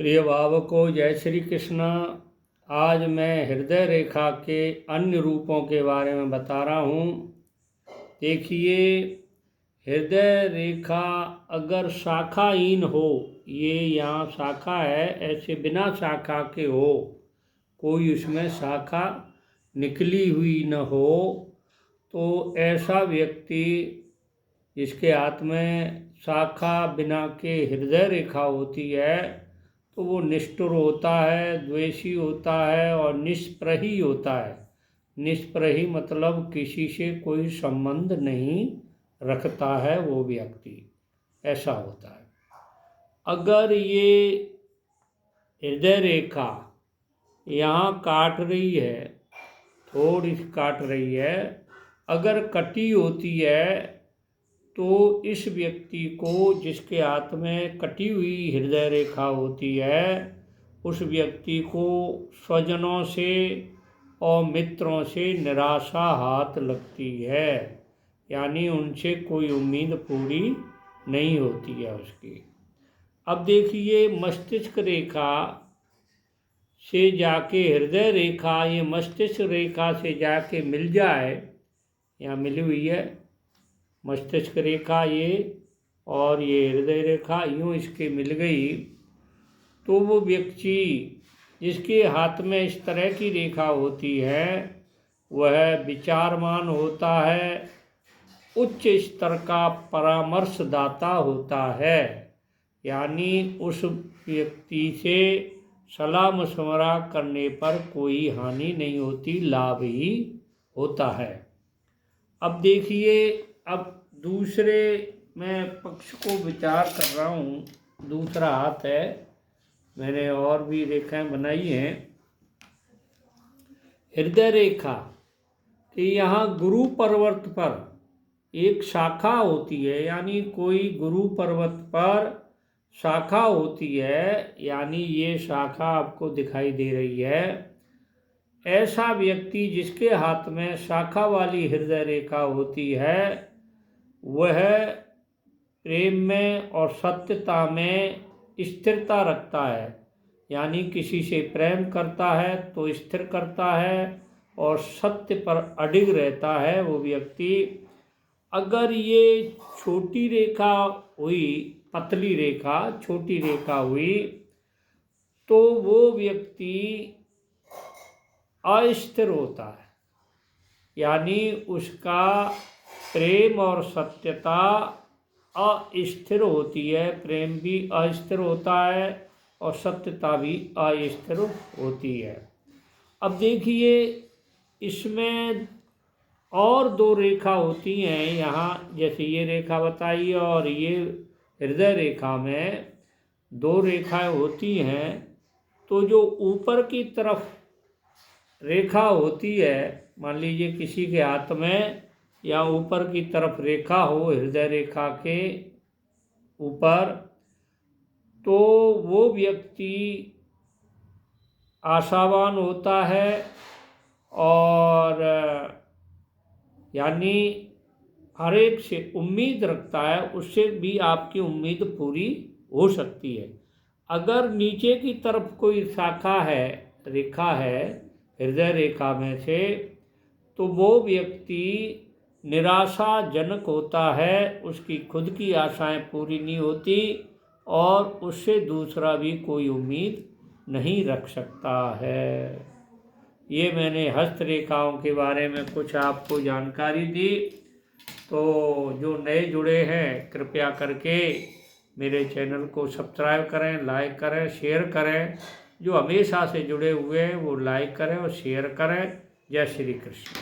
प्रिय भावकों, जय श्री कृष्ण। आज मैं हृदय रेखा के अन्य रूपों के बारे में बता रहा हूँ। देखिए, हृदय रेखा अगर शाखाहीन हो, ये यहाँ शाखा है, ऐसे बिना शाखा के हो, कोई उसमें शाखा निकली हुई न हो, तो ऐसा व्यक्ति जिसके हाथ में शाखा बिना के हृदय रेखा होती है तो वो निष्ठुर होता है, द्वेषी होता है और निष्प्रही होता है। निष्प्रही मतलब किसी से कोई संबंध नहीं रखता है वो व्यक्ति, ऐसा होता है। अगर ये हृदय रेखा यहाँ काट रही है, थोड़ी सी काट रही है, अगर कटी होती है तो इस व्यक्ति को, जिसके हाथ में कटी हुई हृदय रेखा होती है, उस व्यक्ति को स्वजनों से और मित्रों से निराशा हाथ लगती है, यानी उनसे कोई उम्मीद पूरी नहीं होती है उसकी। अब देखिए, मस्तिष्क रेखा से जाके हृदय रेखा, ये मस्तिष्क रेखा से जाके मिल जाए, यहाँ मिली हुई है मस्तिष्क रेखा ये, और ये हृदय रेखा यूँ इसके मिल गई, तो वो व्यक्ति जिसके हाथ में इस तरह की रेखा होती है वह विचारमान होता है, उच्च स्तर का परामर्शदाता होता है, यानी उस व्यक्ति से सलाह मशवरा करने पर कोई हानि नहीं होती, लाभ ही होता है। अब देखिए, अब दूसरे मैं पक्ष को विचार कर रहा हूँ, दूसरा हाथ है, मैंने और भी रेखाएं बनाई हैं। हृदय रेखा कि यहाँ गुरु पर्वत पर एक शाखा होती है, यानी कोई गुरु पर्वत पर शाखा होती है, यानी ये शाखा आपको दिखाई दे रही है। ऐसा व्यक्ति जिसके हाथ में शाखा वाली हृदय रेखा होती है वह प्रेम में और सत्यता में स्थिरता रखता है, यानी किसी से प्रेम करता है तो स्थिर करता है और सत्य पर अडिग रहता है वो व्यक्ति। अगर ये छोटी रेखा हुई, पतली रेखा, छोटी रेखा हुई, तो वो व्यक्ति अस्थिर होता है, यानी उसका प्रेम और सत्यता अस्थिर होती है, प्रेम भी अस्थिर होता है और सत्यता भी अस्थिर होती है। अब देखिए, इसमें और दो रेखा होती हैं यहाँ, जैसे ये रेखा बताई और ये हृदय रेखा में दो रेखाएं होती हैं। तो जो ऊपर की तरफ रेखा होती है, मान लीजिए किसी के हाथ में या ऊपर की तरफ रेखा हो हृदय रेखा के ऊपर, तो वो व्यक्ति आशावान होता है और यानी हर एक से उम्मीद रखता है, उससे भी आपकी उम्मीद पूरी हो सकती है। अगर नीचे की तरफ कोई शाखा है, रेखा है हृदय रेखा में से, तो वो व्यक्ति निराशाजनक होता है, उसकी खुद की आशाएं पूरी नहीं होती और उससे दूसरा भी कोई उम्मीद नहीं रख सकता है। ये मैंने हस्त रेखाओं के बारे में कुछ आपको जानकारी दी। तो जो नए जुड़े हैं कृपया करके मेरे चैनल को सब्सक्राइब करें, लाइक करें, शेयर करें। जो हमेशा से जुड़े हुए हैं वो लाइक करें और शेयर करें। जय श्री कृष्ण।